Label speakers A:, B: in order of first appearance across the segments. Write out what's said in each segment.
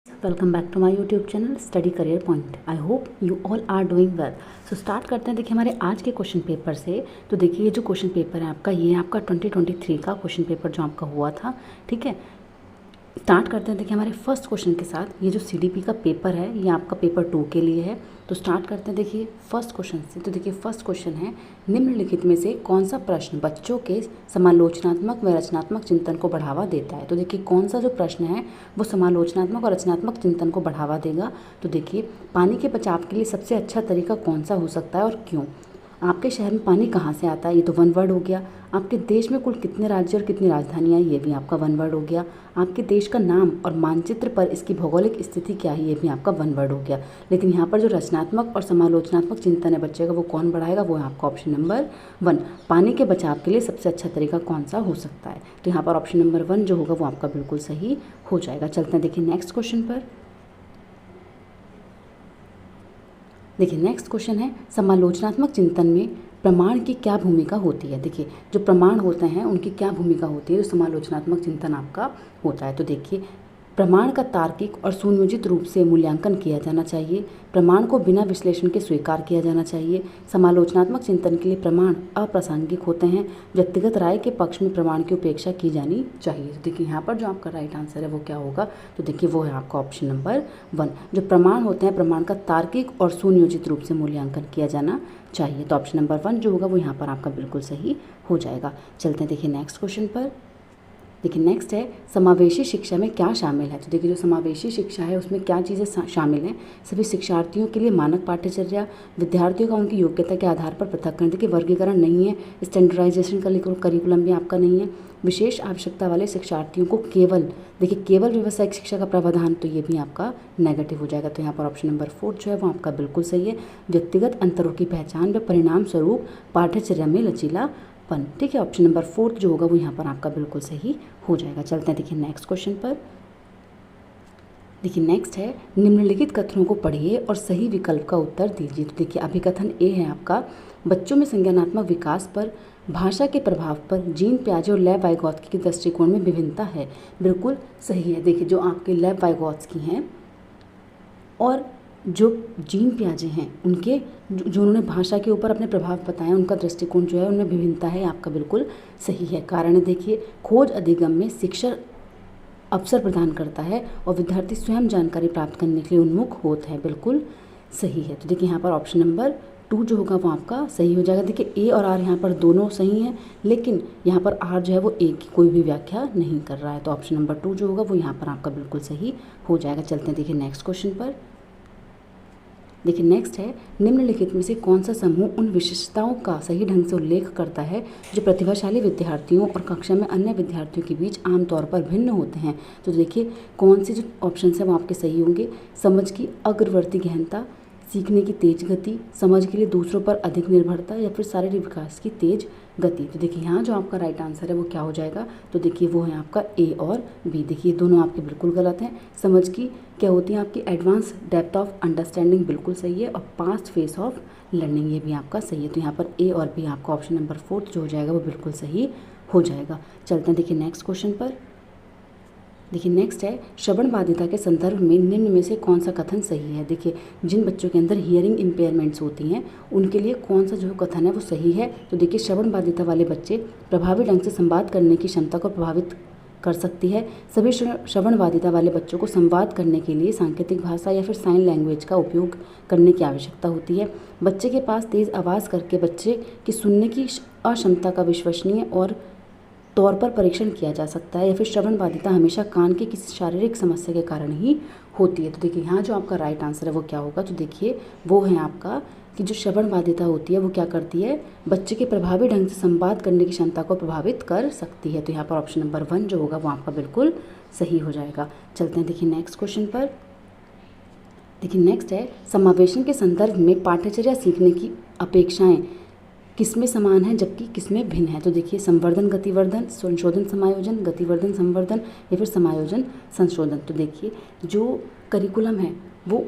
A: Welcome back to my YouTube channel study career point. I hope you all are doing well. So start करते हैं। देखिए हमारे आज के क्वेश्चन पेपर से। तो देखिए ये जो क्वेश्चन पेपर है आपका, ये आपका 2023 का क्वेश्चन पेपर जो आपका हुआ था। ठीक है, स्टार्ट करते हैं। देखिए हमारे फर्स्ट क्वेश्चन के साथ, ये जो सीडीपी का पेपर है ये आपका पेपर 2 के लिए है। तो स्टार्ट करते हैं देखिए फर्स्ट क्वेश्चन से। तो देखिए फर्स्ट क्वेश्चन है, निम्नलिखित में से कौन सा प्रश्न बच्चों के समालोचनात्मक व रचनात्मक चिंतन को बढ़ावा देता है। तो देखिए कौन सा जो प्रश्न है वो समालोचनात्मक और रचनात्मक चिंतन को बढ़ावा देगा। तो देखिए पानी के बचाव के लिए सबसे अच्छा तरीका कौन सा हो सकता है और क्यों। आपके शहर में पानी कहाँ से आता है, ये तो वन वर्ड हो गया। आपके देश में कुल कितने राज्य और कितनी राजधानियाँ, ये भी आपका वन वर्ड हो गया। आपके देश का नाम और मानचित्र पर इसकी भौगोलिक स्थिति क्या है, ये भी आपका वन वर्ड हो गया। लेकिन यहाँ पर जो रचनात्मक और समालोचनात्मक चिंतन है बच्चे का, वो कौन बढ़ाएगा, वो है आपका ऑप्शन नंबर 1। पानी के बचाव के लिए सबसे अच्छा तरीका कौन सा हो सकता है। तो यहाँ पर ऑप्शन नंबर 1 जो होगा वो आपका बिल्कुल सही हो जाएगा। चलते हैं देखिए नेक्स्ट क्वेश्चन पर। देखिए नेक्स्ट क्वेश्चन है, समालोचनात्मक चिंतन में प्रमाण की क्या भूमिका होती है। देखिए जो प्रमाण होते हैं उनकी क्या भूमिका होती है जो समालोचनात्मक चिंतन आपका होता है। तो देखिए प्रमाण का तार्किक और सुनियोजित रूप से मूल्यांकन किया जाना चाहिए। प्रमाण को बिना विश्लेषण के स्वीकार किया जाना चाहिए। समालोचनात्मक चिंतन के लिए प्रमाण अप्रासंगिक होते हैं। व्यक्तिगत राय के पक्ष में प्रमाण की उपेक्षा की जानी चाहिए। तो देखिए यहाँ पर जो आपका राइट आंसर है वो क्या होगा, तो देखिए वो है आपका ऑप्शन नंबर 1। जो प्रमाण होते हैं प्रमाण का तार्किक और सुनियोजित रूप से मूल्यांकन किया जाना चाहिए। तो ऑप्शन नंबर 1 जो होगा वो यहाँ पर आपका बिल्कुल सही हो जाएगा। चलते हैं देखिए नेक्स्ट क्वेश्चन पर। देखिए नेक्स्ट है, समावेशी शिक्षा में क्या शामिल है। तो देखिए जो समावेशी शिक्षा है उसमें क्या चीज़ें शामिल हैं। सभी शिक्षार्थियों के लिए मानक पाठ्यचर्या, विद्यार्थियों का उनकी योग्यता के आधार पर पृथक्करण, देखिए वर्गीकरण नहीं है, स्टैंडर्डाइजेशन का करिकुलम भी आपका नहीं है। विशेष आवश्यकता वाले शिक्षार्थियों को केवल व्यावसायिक शिक्षा का प्रावधान, तो ये भी आपका नेगेटिव हो जाएगा। तो यहाँ पर ऑप्शन नंबर 4 जो है वो आपका बिल्कुल सही है। व्यक्तिगत अंतरों की पहचान व परिणाम स्वरूप पाठ्यचर्या में लचीला। ठीक है, ऑप्शन नंबर 4 जो होगा वो यहाँ पर आपका बिल्कुल सही हो जाएगा। चलते हैं देखिए नेक्स्ट क्वेश्चन पर। देखिए नेक्स्ट है, निम्नलिखित कथनों को पढ़िए और सही विकल्प का उत्तर दीजिए। तो देखिए अभिकथन ए है आपका, बच्चों में संज्ञानात्मक विकास पर भाषा के प्रभाव पर जीन पियाजे और लेव वाइगोत्स्की के दृष्टिकोण में विभिन्नता है। बिल्कुल सही है। देखिए जो आपके लेव वाइगोत्स्की हैं और जो जीन पियाजे हैं उनके जो उन्होंने भाषा के ऊपर अपने प्रभाव बताए, उनका दृष्टिकोण जो है उनमें विभिन्नता है, आपका बिल्कुल सही है। कारण देखिए खोज अधिगम में शिक्षक अवसर प्रदान करता है और विद्यार्थी स्वयं जानकारी प्राप्त करने के लिए उन्मुख होता है, बिल्कुल सही है। तो देखिए यहाँ पर ऑप्शन नंबर 2 जो होगा वो आपका सही हो जाएगा। देखिए ए और आर यहाँ पर दोनों सही हैं, लेकिन यहाँ पर आर जो है वो ए की कोई भी व्याख्या नहीं कर रहा है। तो ऑप्शन नंबर 2 जो होगा वो यहाँ पर आपका बिल्कुल सही हो जाएगा। चलते हैं देखिए नेक्स्ट क्वेश्चन पर। देखिए नेक्स्ट है, निम्नलिखित में से कौन सा समूह उन विशेषताओं का सही ढंग से उल्लेख करता है जो प्रतिभाशाली विद्यार्थियों और कक्षा में अन्य विद्यार्थियों के बीच आमतौर पर भिन्न होते हैं। तो देखिए कौन से जो ऑप्शन है वो आपके सही होंगे। समझ की अग्रवर्ती गहनता, सीखने की तेज गति, समझ के लिए दूसरों पर अधिक निर्भरता, या फिर शारीरिक विकास की तेज गति। तो देखिए यहाँ जो आपका राइट आंसर है वो क्या हो जाएगा, तो देखिए वो है आपका ए और बी। देखिए दोनों आपके बिल्कुल गलत हैं। समझ की क्या होती है आपकी एडवांस डेप्थ ऑफ अंडरस्टैंडिंग, बिल्कुल सही है। और पास्ट फेज ऑफ लर्निंग, ये भी आपका सही है। तो यहाँ पर ए और बी आपका ऑप्शन नंबर 4 जो हो जाएगा वो बिल्कुल सही हो जाएगा। चलते हैं देखिए नेक्स्ट क्वेश्चन पर। देखिए नेक्स्ट है, श्रवण बाधिता के संदर्भ में निम्न में से कौन सा कथन सही है। देखिए जिन बच्चों के अंदर हियरिंग इम्पेयरमेंट्स होती हैं उनके लिए कौन सा जो कथन है वो सही है। तो देखिए श्रवण बाधिता वाले बच्चे प्रभावी ढंग से संवाद करने की क्षमता को प्रभावित कर सकती है। सभी श्रवण बाधिता वाले बच्चों को संवाद करने के लिए सांकेतिक भाषा या फिर साइन लैंग्वेज का उपयोग करने की आवश्यकता होती है। बच्चे के पास तेज़ आवाज़ करके बच्चे की सुनने की अक्षमता का विश्वसनीय और तौर पर परीक्षण किया जा सकता है, या फिर श्रवण बाधिता हमेशा कान की किसी शारीरिक समस्या के कारण ही होती है। तो देखिए यहाँ जो आपका राइट आंसर है वो क्या होगा, तो देखिए वो है आपका कि जो श्रवण बाधिता होती है वो क्या करती है, बच्चे के प्रभावी ढंग से संवाद करने की क्षमता को प्रभावित कर सकती है। तो यहाँ पर ऑप्शन नंबर 1 जो होगा वो आपका बिल्कुल सही हो जाएगा। चलते हैं देखिए नेक्स्ट क्वेश्चन पर। देखिए नेक्स्ट है, समावेशन के संदर्भ में पाठ्यचर्या सीखने की अपेक्षाएं किसमें समान है जबकि किसमें भिन्न है। तो देखिए संवर्धन गतिवर्धन, संशोधन समायोजन, गतिवर्धन संवर्धन, या फिर समायोजन संशोधन। तो देखिए जो करिकुलम है वो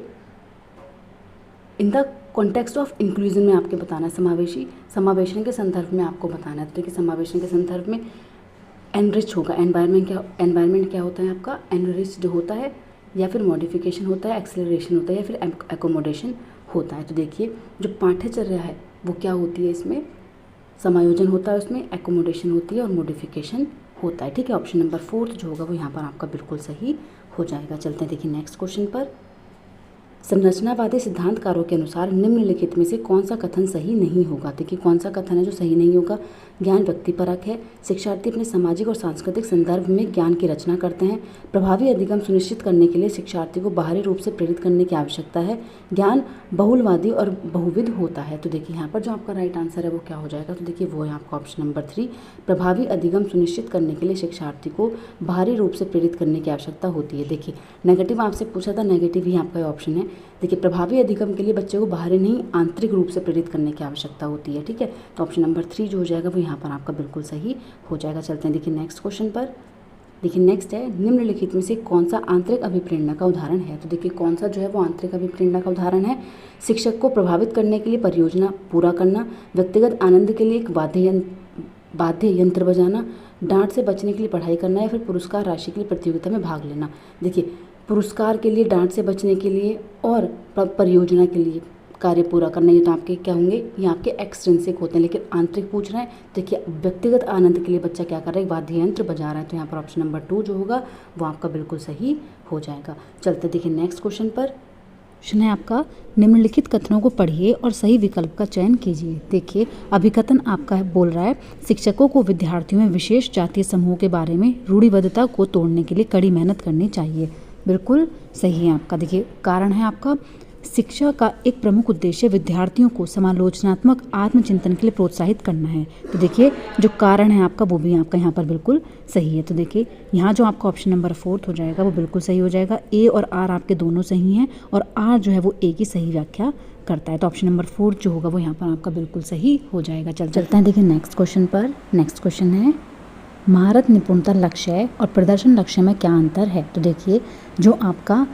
A: in the context of inclusion में आपके बताना है, समावेशन के संदर्भ में आपको बताना है। तो देखिए समावेशन के संदर्भ में एनरिच होगा। एनवायरनमेंट क्या होता है आपका, एनरिच जो होता है या फिर मॉडिफिकेशन होता है, एक्सेलरेशन होता है या फिर एकोमोडेशन होता है। तो देखिए जो पाठ्यचर्या है वो क्या होती है, इसमें समायोजन होता है, उसमें एकोमोडेशन होती है और मॉडिफिकेशन होता है। ठीक है, ऑप्शन नंबर 4 जो होगा वो यहाँ पर आपका बिल्कुल सही हो जाएगा। चलते हैं देखिए नेक्स्ट क्वेश्चन पर। संरचनावादी सिद्धांतकारों के अनुसार निम्नलिखित में से कौन सा कथन सही नहीं होगा। देखिए कौन सा कथन है जो सही नहीं होगा। ज्ञान व्यक्तिपरक है, शिक्षार्थी अपने सामाजिक और सांस्कृतिक संदर्भ में ज्ञान की रचना करते हैं, प्रभावी अधिगम सुनिश्चित करने के लिए शिक्षार्थी को बाहरी रूप से प्रेरित करने की आवश्यकता है, ज्ञान बहुलवादी और बहुविध होता है। तो देखिए यहाँ पर जो आपका राइट आंसर है वो क्या हो जाएगा, तो देखिए वो है आपका ऑप्शन नंबर 3, प्रभावी अधिगम सुनिश्चित करने के लिए शिक्षार्थी को बाहरी रूप से प्रेरित करने की आवश्यकता होती है। देखिए नेगेटिव आपसे पूछा था, नेगेटिव ही आपका ऑप्शन है। देखिए प्रभावी अधिगम के लिए बच्चे को बाहरी नहीं आंतरिक रूप से प्रेरित करने की आवश्यकता होती है। ठीक है, तो ऑप्शन नंबर 3 जो हो जाएगा वो यहाँ पर आपका बिल्कुल सही हो जाएगा। चलते हैं देखिए नेक्स्ट क्वेश्चन पर। देखिए नेक्स्ट है, निम्नलिखित में से कौन सा आंतरिक अभिप्रेरणा का उदाहरण है। तो देखिए कौन सा जो है वो आंतरिक अभिप्रेरणा का उदाहरण है। शिक्षक को प्रभावित करने के लिए परियोजना पूरा करना, व्यक्तिगत आनंद के लिए एक वाद्य यंत्र बजाना, डांट से बचने के लिए पढ़ाई करना या फिर पुरस्कार राशि के लिए प्रतियोगिता में भाग लेना। देखिए पुरस्कार के लिए, डांट से बचने के लिए और परियोजना के लिए कार्य पूरा करना, ये तो आपके क्या होंगे, ये आपके एक्सट्रिंसिक होते हैं। लेकिन आंतरिक पूछ रहे हैं, देखिए व्यक्तिगत आनंद के लिए बच्चा क्या कर रहा है, वाद्य यंत्र बजा रहा है। तो यहाँ पर ऑप्शन नंबर 2 जो होगा वो आपका बिल्कुल सही हो जाएगा। चलते देखिए नेक्स्ट क्वेश्चन पर। क्वेश्चन है आपका, निम्नलिखित कथनों को पढ़िए और सही विकल्प का चयन कीजिए। देखिए अभिकथन आपका बोल रहा है, शिक्षकों को विद्यार्थियों में विशेष जातीय समूह के बारे में रूढ़िबद्धता को तोड़ने के लिए कड़ी मेहनत करनी चाहिए। बिल्कुल सही है आपका। देखिए कारण है आपका, शिक्षा का एक प्रमुख उद्देश्य विद्यार्थियों को समालोचनात्मक आत्मचिंतन के लिए प्रोत्साहित करना है। तो देखिए जो कारण है आपका वो भी आपका यहाँ पर बिल्कुल सही है। तो देखिए यहाँ जो आपका ऑप्शन नंबर 4 हो जाएगा वो बिल्कुल सही हो जाएगा। ए और आर आपके दोनों सही हैं और आर जो है वो ए की सही व्याख्या करता है। तो ऑप्शन नंबर 4 जो होगा वो यहाँ पर आपका बिल्कुल सही हो जाएगा। चलते हैं देखिए नेक्स्ट क्वेश्चन पर। नेक्स्ट क्वेश्चन है, महारत निपुणता लक्ष्य और प्रदर्शन लक्ष्य में क्या अंतर है। तो देखिए जो आपका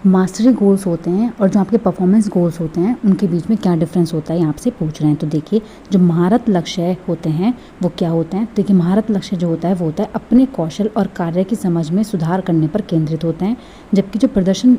A: मास्टरी गोल्स होते हैं और जो आपके परफॉर्मेंस गोल्स होते हैं उनके बीच में क्या डिफरेंस होता है, ये आपसे पूछ रहे हैं। तो देखिए जो महारत लक्ष्य होते हैं वो क्या होते हैं। देखिए महारत लक्ष्य जो होता है वो होता है अपने कौशल और कार्य की समझ में सुधार करने पर केंद्रित होते हैं, जबकि जो प्रदर्शन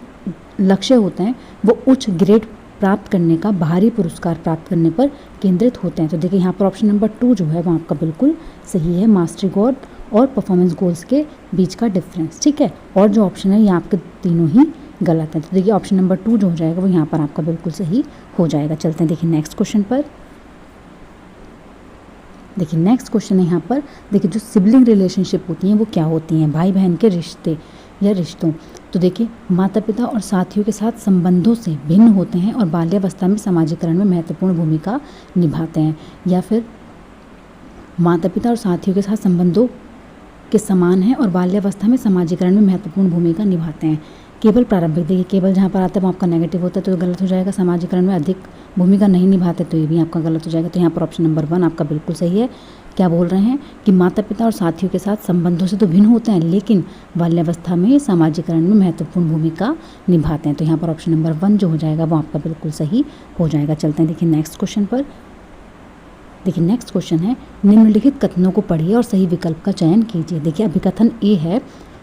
A: लक्ष्य होते हैं वो उच्च ग्रेड प्राप्त करने का, बाहरी पुरस्कार प्राप्त करने पर केंद्रित होते हैं। तो देखिए यहाँ पर ऑप्शन नंबर 2 जो है वो आपका बिल्कुल सही है, मास्टरी गोल और परफॉर्मेंस गोल्स के बीच का डिफरेंस। ठीक है, और जो ऑप्शन है ये आपके तीनों ही गलत है। तो देखिए ऑप्शन नंबर 2 जो हो जाएगा वो यहाँ पर आपका बिल्कुल सही हो जाएगा। चलते हैं देखिए नेक्स्ट क्वेश्चन पर। देखिए नेक्स्ट क्वेश्चन है यहाँ पर, देखिए जो सिबलिंग रिलेशनशिप होती हैं वो क्या होती हैं, भाई बहन के रिश्ते या रिश्तों। तो देखिए माता पिता और साथियों के साथ संबंधों से भिन्न होते हैं और बाल्यावस्था में समाजीकरण में महत्वपूर्ण भूमिका निभाते हैं, या फिर माता पिता और साथियों के साथ संबंधों के समान हैं और बाल्यावस्था में समाजीकरण में महत्वपूर्ण भूमिका निभाते हैं। केवल प्रारंभिक, देखिए केवल जहाँ पर आता है वो आपका नेगेटिव होता है तो गलत हो जाएगा। समाजीकरण में अधिक भूमिका नहीं निभाते तो ये भी आपका गलत हो जाएगा। तो यहाँ पर ऑप्शन नंबर 1 आपका बिल्कुल सही है। क्या बोल रहे हैं कि माता पिता और साथियों के साथ संबंधों से तो भिन्न होते हैं लेकिन बाल्यावस्था में समाजीकरण में महत्वपूर्ण भूमिका निभाते हैं। तो यहाँ पर ऑप्शन नंबर 1 जो हो जाएगा वो आपका बिल्कुल सही हो जाएगा। चलते हैं देखिए नेक्स्ट क्वेश्चन पर। देखिए नेक्स्ट क्वेश्चन है, निम्नलिखित कथनों को पढ़िए और सही विकल्प का चयन कीजिए। देखिए अभिकथन ए है,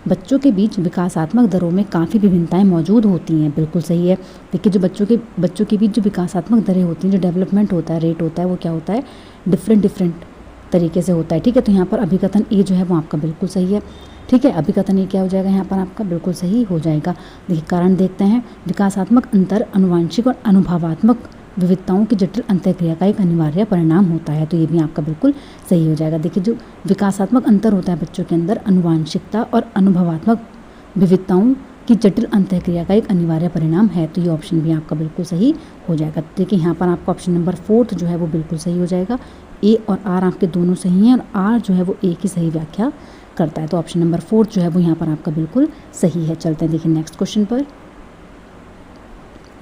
A: बच्चों के बीच विकासात्मक दरों में काफ़ी विभिन्नताएं मौजूद होती हैं। बिल्कुल सही है। देखिए जो बच्चों के बीच जो विकासात्मक दरें होती हैं, जो डेवलपमेंट होता है, रेट होता है, वो क्या होता है, डिफरेंट तरीके से होता है। ठीक है, तो यहाँ पर अभिकथन ए जो है वो आपका बिल्कुल सही है। ठीक है, अभिकथन ए क्या हो जाएगा यहाँ पर आपका बिल्कुल सही हो जाएगा। देखिए कारण देखते हैं, विकासात्मक अंतर अनुवांशिक और अनुभवात्मक विविधताओं की जटिल अंतःक्रिया का एक अनिवार्य परिणाम होता है। तो ये भी आपका बिल्कुल सही हो जाएगा। देखिए जो विकासात्मक अंतर होता है बच्चों के अंदर, अनुवांशिकता और अनुभवात्मक विविधताओं की जटिल अंतःक्रिया का एक अनिवार्य परिणाम है। तो ये ऑप्शन भी आपका बिल्कुल सही हो जाएगा। देखिए यहाँ पर आपका ऑप्शन नंबर 4 जो है वो बिल्कुल सही हो जाएगा। ए और आर आपके दोनों सही हैं और आर जो है वो ए की सही व्याख्या करता है। तो ऑप्शन नंबर 4 जो है वो यहाँ पर आपका बिल्कुल सही है। चलते हैं देखिए नेक्स्ट क्वेश्चन पर।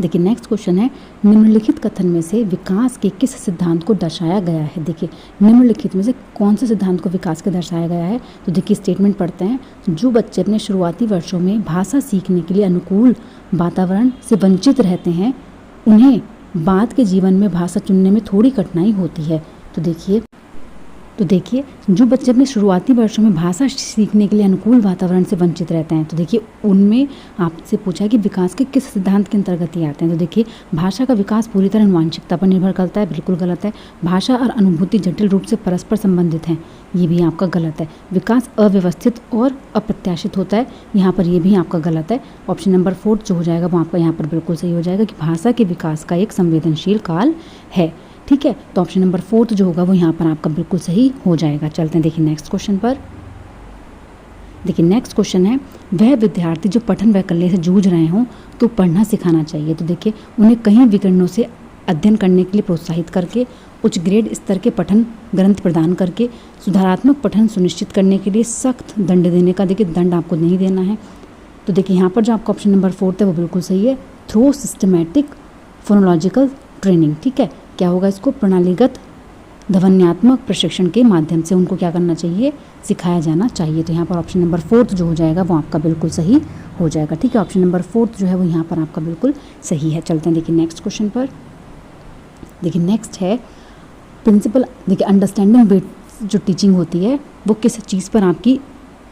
A: देखिए नेक्स्ट क्वेश्चन है, निम्नलिखित कथन में से विकास के किस सिद्धांत को दर्शाया गया है। देखिए निम्नलिखित में से कौन से सिद्धांत को विकास के दर्शाया गया है। तो देखिए स्टेटमेंट पढ़ते हैं, जो बच्चे अपने शुरुआती वर्षों में भाषा सीखने के लिए अनुकूल वातावरण से वंचित रहते हैं उन्हें बाद के जीवन में भाषा चुनने में थोड़ी कठिनाई होती है। तो देखिए तो देखिए, जो बच्चे अपने शुरुआती वर्षों में भाषा सीखने के लिए अनुकूल वातावरण से वंचित रहते हैं, तो देखिए उनमें आपसे पूछा कि विकास के किस सिद्धांत के अंतर्गत ये आते हैं। तो देखिए, भाषा का विकास पूरी तरह आनुवांशिकता पर निर्भर करता है, बिल्कुल गलत है। भाषा और अनुभूति जटिल रूप से परस्पर संबंधित हैं, ये भी आपका गलत है। विकास अव्यवस्थित और अप्रत्याशित होता है, यहाँ पर ये भी आपका गलत है। ऑप्शन नंबर 4 जो हो जाएगा वो आपका यहाँ पर बिल्कुल सही हो जाएगा कि भाषा के विकास का एक संवेदनशील काल है। ठीक है, तो ऑप्शन नंबर 4 जो होगा वो यहाँ पर आपका बिल्कुल सही हो जाएगा। चलते हैं देखिए नेक्स्ट क्वेश्चन पर। देखिए नेक्स्ट क्वेश्चन है, वह विद्यार्थी जो पठन वैकल्य से जूझ रहे हों तो पढ़ना सिखाना चाहिए। तो देखिए, उन्हें कई विकरणों से अध्ययन करने के लिए प्रोत्साहित करके, उच्च ग्रेड स्तर के पठन ग्रंथ प्रदान करके, सुधारात्मक पठन सुनिश्चित करने के लिए सख्त दंड देने का, देखिए दंड आपको नहीं देना है। तो देखिए यहाँ पर जो आपका ऑप्शन नंबर 4 है वो बिल्कुल सही है, थ्रू सिस्टमैटिक फोनोलॉजिकल ट्रेनिंग। ठीक है, क्या होगा इसको, प्रणालीगत ध्वन्यात्मक प्रशिक्षण के माध्यम से उनको क्या करना चाहिए, सिखाया जाना चाहिए। तो यहाँ पर ऑप्शन नंबर 4 जो हो जाएगा वो आपका बिल्कुल सही हो जाएगा। ठीक है, ऑप्शन नंबर 4 जो है वो यहाँ पर आपका बिल्कुल सही है। चलते हैं देखिए नेक्स्ट क्वेश्चन पर। देखिए नेक्स्ट है प्रिंसिपल, देखिए अंडरस्टैंडिंग विद जो टीचिंग होती है वो किस चीज़ पर आपकी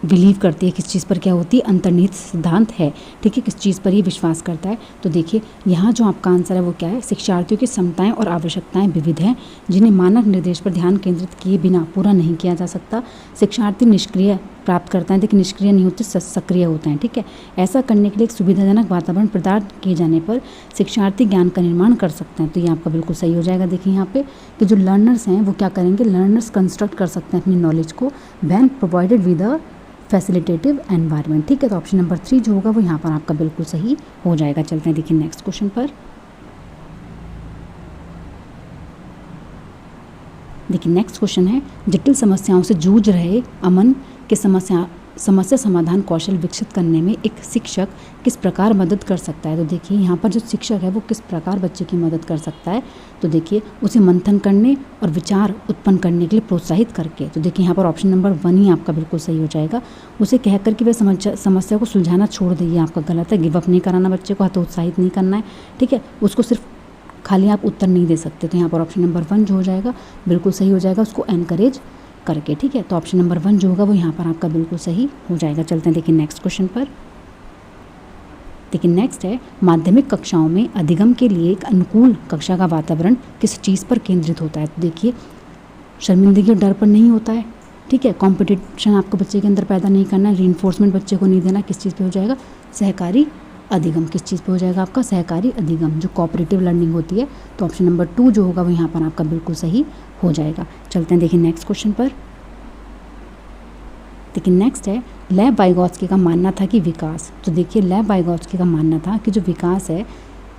A: बिलीव करती है, किस चीज़ पर क्या होती है, अंतर्निहित सिद्धांत है। ठीक है, किस चीज़ पर ये विश्वास करता है। तो देखिए यहाँ जो आपका आंसर है वो क्या है, शिक्षार्थियों की क्षमताएं और आवश्यकताएं विविध हैं जिन्हें मानक निर्देश पर ध्यान केंद्रित किए बिना पूरा नहीं किया जा सकता। शिक्षार्थी निष्क्रिय प्राप्त करता है, देखिए निष्क्रिय नहीं होते, सक्रिय होते हैं। ठीक है, ऐसा करने के लिए एक सुविधाजनक वातावरण प्रदान किए जाने पर शिक्षार्थी ज्ञान का निर्माण कर सकते हैं। तो ये आपका बिल्कुल सही हो जाएगा। देखिए यहाँ पे कि जो लर्नर्स हैं वो क्या करेंगे, लर्नर्स कंस्ट्रक्ट कर सकते हैं अपनी नॉलेज को when provided with a facilitative environment. ठीक है, तो ऑप्शन नंबर 3 जो होगा वो यहाँ पर आपका बिल्कुल सही हो जाएगा। चलते हैं देखिए नेक्स्ट क्वेश्चन पर। देखिए नेक्स्ट क्वेश्चन है, जटिल समस्याओं से जूझ रहे अमन के समस्या समाधान कौशल विकसित करने में एक शिक्षक किस प्रकार मदद कर सकता है। तो देखिए यहाँ पर जो शिक्षक है वो किस प्रकार बच्चे की मदद कर सकता है। तो देखिए उसे मंथन करने और विचार उत्पन्न करने के लिए प्रोत्साहित करके। तो देखिए यहाँ पर ऑप्शन नंबर 1 ही आपका बिल्कुल सही हो जाएगा। उसे कहकर कि वह समस्या को सुलझाना छोड़ दे, ये आपका गलत है। गिव अप नहीं कराना बच्चे को, हतोत्साहित नहीं करना है। ठीक है, उसको सिर्फ खाली आप उत्तर नहीं दे सकते। तो यहाँ पर ऑप्शन नंबर 1 जो हो जाएगा बिल्कुल सही हो जाएगा, उसको एनकरेज करके। ठीक है, तो ऑप्शन नंबर 1 जो होगा वो यहाँ पर आपका बिल्कुल सही हो जाएगा। चलते हैं देखिए नेक्स्ट क्वेश्चन पर। देखिए नेक्स्ट है, माध्यमिक कक्षाओं में अधिगम के लिए एक अनुकूल कक्षा का वातावरण किस चीज़ पर केंद्रित होता है। तो देखिए शर्मिंदगी और डर पर नहीं होता है। ठीक है, कंपटीशन आपको बच्चे के अंदर पैदा नहीं करना है, रीइंफोर्समेंट बच्चे को नहीं देना। किस चीज़ पे हो जाएगा, सहकारी अधिगम। किस चीज़ पे हो जाएगा आपका, सहकारी अधिगम, जो कोऑपरेटिव लर्निंग होती है। तो ऑप्शन नंबर 2 जो होगा वो यहाँ पर आपका बिल्कुल सही हो जाएगा। चलते हैं देखिए नेक्स्ट क्वेश्चन पर। देखिए नेक्स्ट है, लेव वाइगोत्स्की का मानना था कि विकास। तो देखिए लेव वाइगोत्स्की का मानना था कि जो विकास है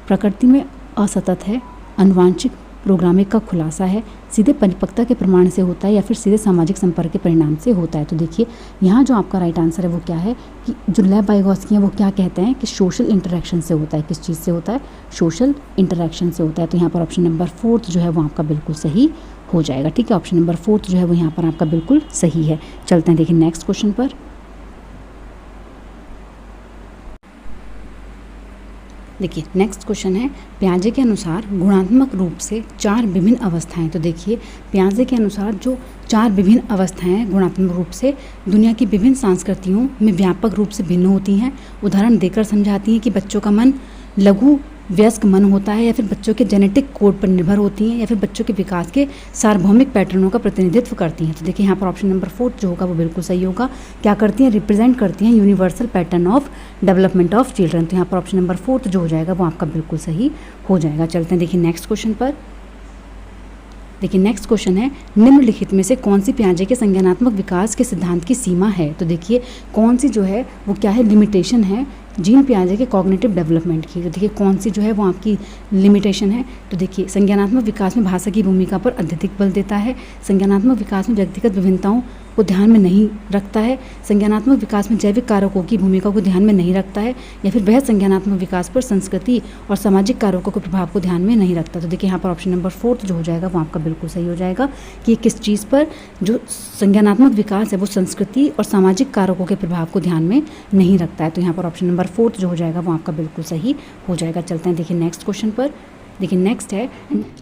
A: प्रकृति में असतत है, अनुवांशिक प्रोग्रामिंग का खुलासा है, सीधे परिपक्वता के प्रमाण से होता है या फिर सीधे सामाजिक संपर्क के परिणाम से होता है। तो देखिए यहाँ जो आपका राइट आंसर है वो क्या है कि जो लेव वाइगोत्स्की है वो क्या कहते हैं कि सोशल इंटरेक्शन से होता है। किस चीज़ से होता है, सोशल इंटरेक्शन से होता है। तो यहाँ पर ऑप्शन नंबर 4 जो है वो आपका बिल्कुल सही हो जाएगा। ठीक है, ऑप्शन नंबर 4 जो है वो यहाँ पर आपका बिल्कुल सही है। चलते हैं देखिए नेक्स्ट क्वेश्चन पर। देखिए नेक्स्ट क्वेश्चन है, पियाजे के अनुसार गुणात्मक रूप से 4 विभिन्न अवस्थाएं। तो देखिए पियाजे के अनुसार जो 4 विभिन्न अवस्थाएं गुणात्मक रूप से दुनिया की विभिन्न संस्कृतियों में व्यापक रूप से भिन्न होती हैं। उदाहरण देकर समझाती हैं कि बच्चों का मन लघु वयस्क मन होता है, या फिर बच्चों के जेनेटिक कोड पर निर्भर होती हैं, या फिर बच्चों के विकास के सार्वभौमिक पैटर्नों का प्रतिनिधित्व करती हैं। तो देखिए यहाँ पर ऑप्शन नंबर 4 जो होगा वो बिल्कुल सही होगा। क्या करती हैं, रिप्रेजेंट करती हैं universal pattern of development of children. तो यहाँ पर ऑप्शन नंबर 4 जो हो जाएगा वो आपका बिल्कुल सही हो जाएगा। चलते हैं देखिए नेक्स्ट क्वेश्चन पर। देखिए नेक्स्ट क्वेश्चन है, निम्नलिखित में से कौन सी पियाजे के संज्ञानात्मक विकास के सिद्धांत की सीमा है। तो देखिए कौन सी जो है वो क्या है, लिमिटेशन है जीन पियाजे के कॉग्निटिव डेवलपमेंट की। तो देखिए कौन सी जो है वो आपकी लिमिटेशन है। तो देखिए संज्ञानात्मक विकास में भाषा की भूमिका पर अत्यधिक बल देता है, संज्ञानात्मक विकास में व्यक्तिगत विभिन्नताओं को ध्यान में नहीं रखता है, संज्ञानात्मक विकास में जैविक कारकों की भूमिका को ध्यान में नहीं रखता है, या फिर वह संज्ञानात्मक विकास पर संस्कृति और सामाजिक कारकों के प्रभाव को ध्यान में नहीं रखता। तो देखिए यहाँ पर ऑप्शन नंबर 4 जो हो जाएगा वो आपका बिल्कुल सही हो जाएगा कि किस चीज़ पर जो संज्ञानात्मक विकास है वो संस्कृति और सामाजिक कारकों के प्रभाव को ध्यान में नहीं रखता है। तो यहाँ पर ऑप्शन नंबर 4 जो हो जाएगा वो आपका बिल्कुल सही हो जाएगा। चलते हैं देखिए नेक्स्ट क्वेश्चन पर। देखिए नेक्स्ट है,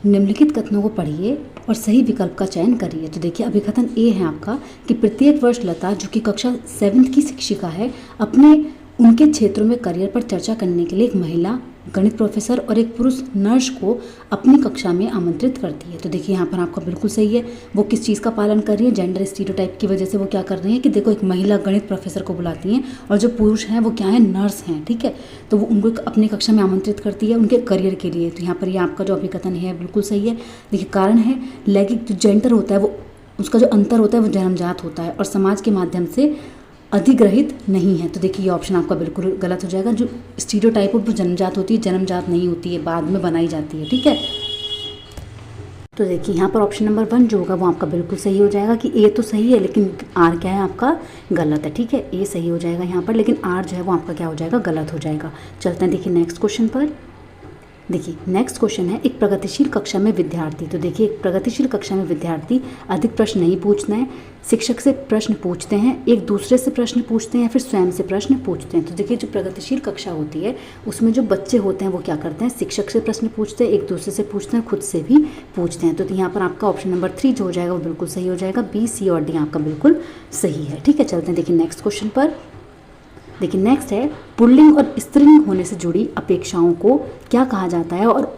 A: निम्नलिखित कथनों को पढ़िए और सही विकल्प का चयन करिए। तो देखिए अभिकथन ए है आपका कि प्रत्येक वर्ष लता जो कि कक्षा 7th की शिक्षिका है अपने उनके क्षेत्रों में करियर पर चर्चा करने के लिए एक महिला गणित प्रोफेसर और एक पुरुष नर्स को अपनी कक्षा में आमंत्रित करती है। तो देखिए यहाँ पर आपका बिल्कुल सही है। वो किस चीज़ का पालन कर रही है, जेंडर स्टीरियोटाइप की वजह से वो क्या कर रही है कि देखो एक महिला गणित प्रोफेसर को बुलाती हैं और जो पुरुष हैं वो क्या है, नर्स हैं, ठीक है। तो वो उनको अपनी कक्षा में आमंत्रित करती है उनके करियर के लिए। तो यहाँ पर ये आपका जो अभिकथन है बिल्कुल सही है। देखिए कारण है लैंगिक जो जेंडर होता है वो उसका जो अंतर होता है वो जन्मजात होता है और समाज के माध्यम से अधिग्रहित नहीं है। तो देखिए ये ऑप्शन आपका बिल्कुल गलत हो जाएगा। जो स्टीरियोटाइप वो जन्मजात होती है, जन्मजात नहीं होती है, बाद में बनाई जाती है, ठीक है। तो देखिए यहाँ पर ऑप्शन नंबर 1 जो होगा वो आपका बिल्कुल सही हो जाएगा कि ए तो सही है लेकिन आर क्या है आपका गलत है, ठीक है। ए सही हो जाएगा यहाँ पर, लेकिन आर जो है वो आपका क्या हो जाएगा, गलत हो जाएगा। चलते हैं देखिए नेक्स्ट क्वेश्चन पर। देखिए नेक्स्ट क्वेश्चन है, एक प्रगतिशील कक्षा में विद्यार्थी। तो देखिए एक प्रगतिशील कक्षा में विद्यार्थी अधिक प्रश्न नहीं पूछते हैं, शिक्षक से प्रश्न पूछते हैं, एक दूसरे से प्रश्न पूछते हैं या फिर स्वयं से प्रश्न पूछते हैं। तो देखिए जो प्रगतिशील कक्षा होती है उसमें जो बच्चे होते हैं वो क्या करते हैं, शिक्षक से प्रश्न पूछते हैं, एक दूसरे से पूछते हैं, खुद से भी पूछते हैं। तो यहाँ पर आपका ऑप्शन नंबर 3 जो हो जाएगा वो बिल्कुल सही हो जाएगा। बी, सी और डी आपका बिल्कुल सही है, ठीक है। चलते हैं देखिए नेक्स्ट क्वेश्चन पर। देखिए नेक्स्ट है, पुल्लिंग और स्त्रीलिंग होने से जुड़ी अपेक्षाओं को क्या कहा जाता है और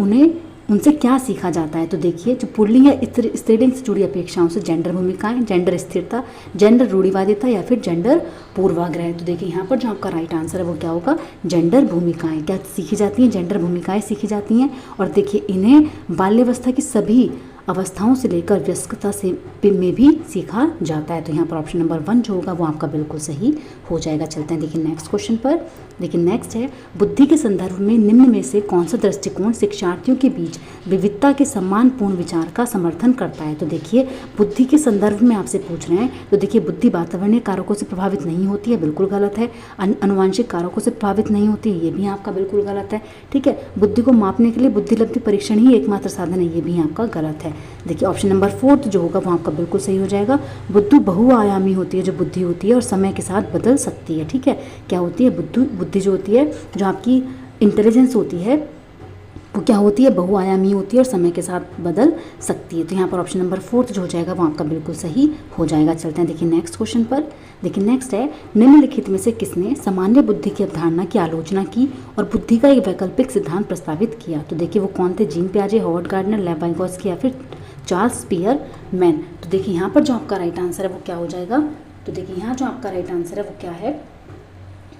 A: उनसे क्या सीखा जाता है। तो देखिए जो पुल्लिंग या स्त्रीलिंग से जुड़ी अपेक्षाओं से जेंडर भूमिकाएं, जेंडर स्थिरता, जेंडर रूढ़िवादिता या फिर जेंडर पूर्वाग्रह। तो देखिए यहाँ पर जो आपका राइट आंसर है वो क्या होगा, जेंडर भूमिकाएं क्या सीखी जाती हैं, जेंडर भूमिकाएं सीखी जाती हैं। और देखिए इन्हें बाल्यावस्था की सभी अवस्थाओं से लेकर वयस्कता से में भी सीखा जाता है। तो यहाँ पर ऑप्शन नंबर 1 जो होगा वो आपका बिल्कुल सही हो जाएगा। चलते हैं देखिए नेक्स्ट क्वेश्चन पर। देखिए नेक्स्ट है, बुद्धि के संदर्भ में निम्न में से कौन सा दृष्टिकोण शिक्षार्थियों के बीच विविधता के सम्मानपूर्ण विचार का समर्थन करता है। तो देखिए बुद्धि के संदर्भ में आपसे पूछ रहे हैं, तो देखिए बुद्धि वातावरणीय कारकों से प्रभावित नहीं होती है, बिल्कुल गलत है। अनुवांशिक कारकों से प्रभावित नहीं होती है, ये भी आपका बिल्कुल गलत है, ठीक है। बुद्धि को मापने के लिए बुद्धिलब्धि परीक्षण ही एकमात्र साधन है, ये भी आपका गलत है। देखिए ऑप्शन नंबर 4 जो होगा वो आपका बिल्कुल सही हो जाएगा। बुद्धि बहुआयामी होती है जो बुद्धि होती है और समय के साथ बदल सकती है, ठीक है। क्या होती है, बुद्धि जो होती है, जो आपकी इंटेलिजेंस होती है वो क्या होती है, बहुआयामी होती है और समय के साथ बदल सकती है। तो यहाँ पर ऑप्शन नंबर 4 जो हो जाएगा वो आपका बिल्कुल सही हो जाएगा। चलते हैं देखिए नेक्स्ट क्वेश्चन पर। देखिए नेक्स्ट है, निम्नलिखित में से किसने सामान्य बुद्धि की अवधारणा की आलोचना की और बुद्धि का एक वैकल्पिक सिद्धांत प्रस्तावित किया। तो देखिए वो कौन थे, जीन पियाजे, हॉवर्ड गार्डनर, लेव वाइगोत्स्की या फिर चार्ल्स स्पीयरमैन। तो देखिए यहाँ पर जो आपका राइट आंसर है वो क्या हो जाएगा, तो देखिए यहाँ जो आपका राइट आंसर है वो क्या है,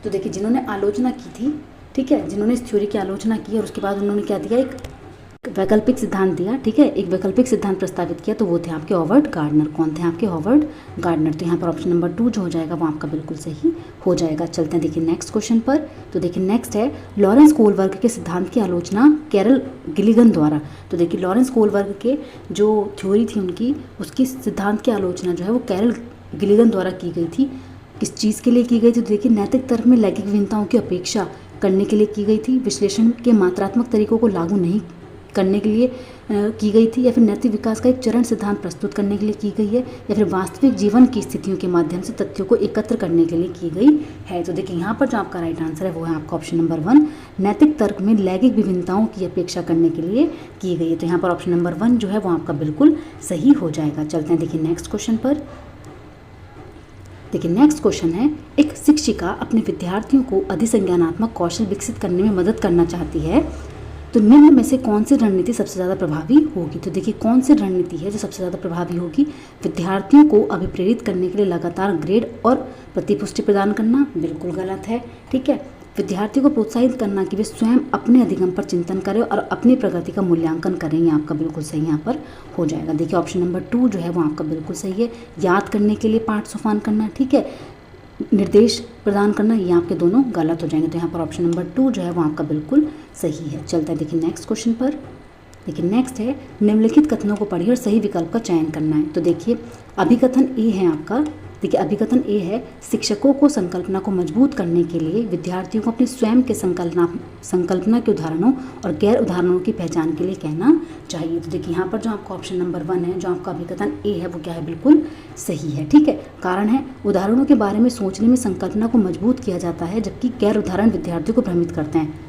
A: तो देखिए जिन्होंने आलोचना की थी, ठीक है, जिन्होंने इस थ्योरी की आलोचना की और उसके बाद उन्होंने क्या दिया, एक वैकल्पिक सिद्धांत दिया, ठीक है, एक वैकल्पिक सिद्धांत प्रस्तावित किया, तो वो थे आपके हॉवर्ड गार्डनर। कौन थे आपके, हॉवर्ड गार्डनर। तो यहाँ पर ऑप्शन नंबर 2 जो हो जाएगा वो आपका बिल्कुल सही हो जाएगा। चलते हैं देखिए नेक्स्ट क्वेश्चन पर। तो देखिए नेक्स्ट है, लॉरेंस कोलबर्ग के सिद्धांत की आलोचना कैरल गिलिगन द्वारा। तो देखिए लॉरेंस कोलबर्ग के जो थ्योरी थी उनकी, उसकी सिद्धांत की आलोचना जो है वो कैरल गिलिगन द्वारा की गई थी। किस चीज़ के लिए की गई थी, तो देखिए नैतिक तर्क में लैंगिक भिन्नताओं की अपेक्षा करने के लिए की गई थी, विश्लेषण के मात्रात्मक तरीकों को लागू नहीं करने के लिए की गई थी, या फिर नैतिक विकास का एक चरण सिद्धांत प्रस्तुत करने के लिए की गई है, या फिर वास्तविक जीवन की स्थितियों के माध्यम से तथ्यों को एकत्र करने के लिए की गई है। तो देखिए यहाँ पर जो आपका राइट आंसर है वो है आपका ऑप्शन नंबर 1, नैतिक तर्क में लैंगिक विभिन्नताओं की अपेक्षा करने के लिए की गई है। तो यहाँ पर ऑप्शन नंबर 1 जो है वो आपका बिल्कुल सही हो जाएगा। चलते हैं देखिए नेक्स्ट क्वेश्चन पर। देखिए नेक्स्ट क्वेश्चन है, एक शिक्षिका अपने विद्यार्थियों को अधिसंज्ञानात्मक कौशल विकसित करने में मदद करना चाहती है, तो निम्न में से कौन सी रणनीति सबसे ज़्यादा प्रभावी होगी। तो देखिए कौन सी रणनीति है जो सबसे ज़्यादा प्रभावी होगी, विद्यार्थियों को अभिप्रेरित करने के लिए लगातार ग्रेड और प्रतिपुष्टि प्रदान करना, बिल्कुल गलत है, ठीक है। विद्यार्थियों को प्रोत्साहित करना कि वे स्वयं अपने अधिगम पर चिंतन करें और अपनी प्रगति का मूल्यांकन करें, ये आपका बिल्कुल सही यहाँ पर हो जाएगा। देखिए ऑप्शन नंबर 2 जो है वो आपका बिल्कुल सही है, याद करने के लिए पाठ सोपान करना, ठीक है, निर्देश प्रदान करना, ये आपके दोनों गलत हो जाएंगे। तो यहाँ पर ऑप्शन नंबर 2 जो है वो आपका बिल्कुल सही है। चलता है देखिए नेक्स्ट क्वेश्चन पर। देखिए नेक्स्ट है, निम्नलिखित कथनों को पढ़िए और सही विकल्प का चयन करना है। तो देखिए अभिकथन ए है आपका, देखिए अभिकथन ए है, शिक्षकों को संकल्पना को मजबूत करने के लिए विद्यार्थियों को अपने स्वयं के संकल्पना के उदाहरणों और गैर उदाहरणों की पहचान के लिए कहना चाहिए। तो देखिए यहाँ पर जो आपका ऑप्शन नंबर 1 है, जो आपका अभिकथन ए है वो क्या है, बिल्कुल सही है, ठीक है। कारण है, उदाहरणों के बारे में सोचने में संकल्पना को मजबूत किया जाता है, जबकि गैर उदाहरण विद्यार्थियों को भ्रमित करते हैं।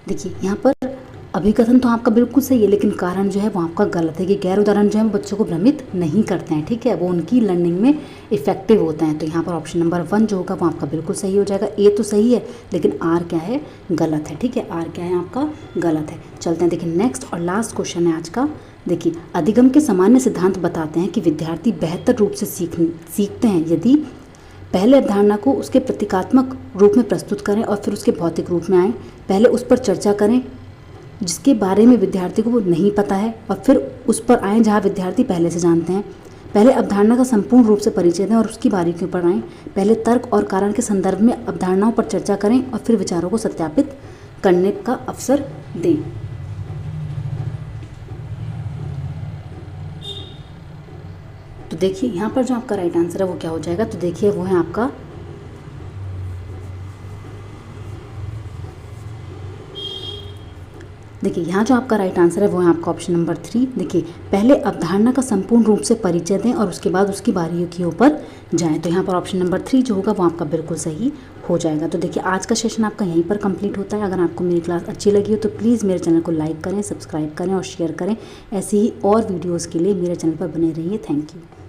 A: देखिए यहाँ पर अभिकथन तो आपका बिल्कुल सही है, लेकिन कारण जो है वो आपका गलत है कि गैर उदाहरण जो है बच्चों को भ्रमित नहीं करते हैं, ठीक है, वो उनकी लर्निंग में इफेक्टिव होते हैं। तो यहाँ पर ऑप्शन नंबर 1 जो होगा वो आपका बिल्कुल सही हो जाएगा। ए तो सही है, लेकिन आर क्या है, गलत है, ठीक है, आर क्या है आपका गलत है। चलते हैं, देखिए नेक्स्ट और लास्ट क्वेश्चन है आज का। देखिए, अधिगम के सामान्य सिद्धांत बताते हैं कि विद्यार्थी बेहतर रूप से सीखते हैं यदि पहले अवधारणा को उसके प्रतीकात्मक रूप में प्रस्तुत करें और फिर उसके भौतिक रूप में आएँ। पहले उस पर चर्चा करें जिसके बारे में विद्यार्थी को वो नहीं पता है, और फिर उस पर आएँ जहाँ विद्यार्थी पहले से जानते हैं। पहले अवधारणा का संपूर्ण रूप से परिचय दें और उसकी बारीकियों पर आएँ। पहले तर्क और कारण के संदर्भ में अवधारणाओं पर चर्चा करें और फिर विचारों को सत्यापित करने का अवसर दें। तो देखिए यहाँ पर जो आपका राइट आंसर है वो क्या हो जाएगा, तो देखिए वो है आपका देखिए यहाँ जो आपका राइट आंसर है वो है आपका ऑप्शन नंबर 3। देखिए, पहले अवधारणा का संपूर्ण रूप से परिचय दें और उसके बाद उसकी बारीकियों पर जाएं। तो यहाँ पर ऑप्शन नंबर 3 जो होगा वो आपका बिल्कुल सही हो जाएगा। तो देखिए आज का सेशन आपका यहीं पर कंप्लीट होता है। अगर आपको मेरी क्लास अच्छी लगी हो तो प्लीज़ मेरे चैनल को लाइक करें, सब्सक्राइब करें और शेयर करें। ऐसी ही और वीडियोज़ के लिए मेरे चैनल पर बने रहिए। Thank you.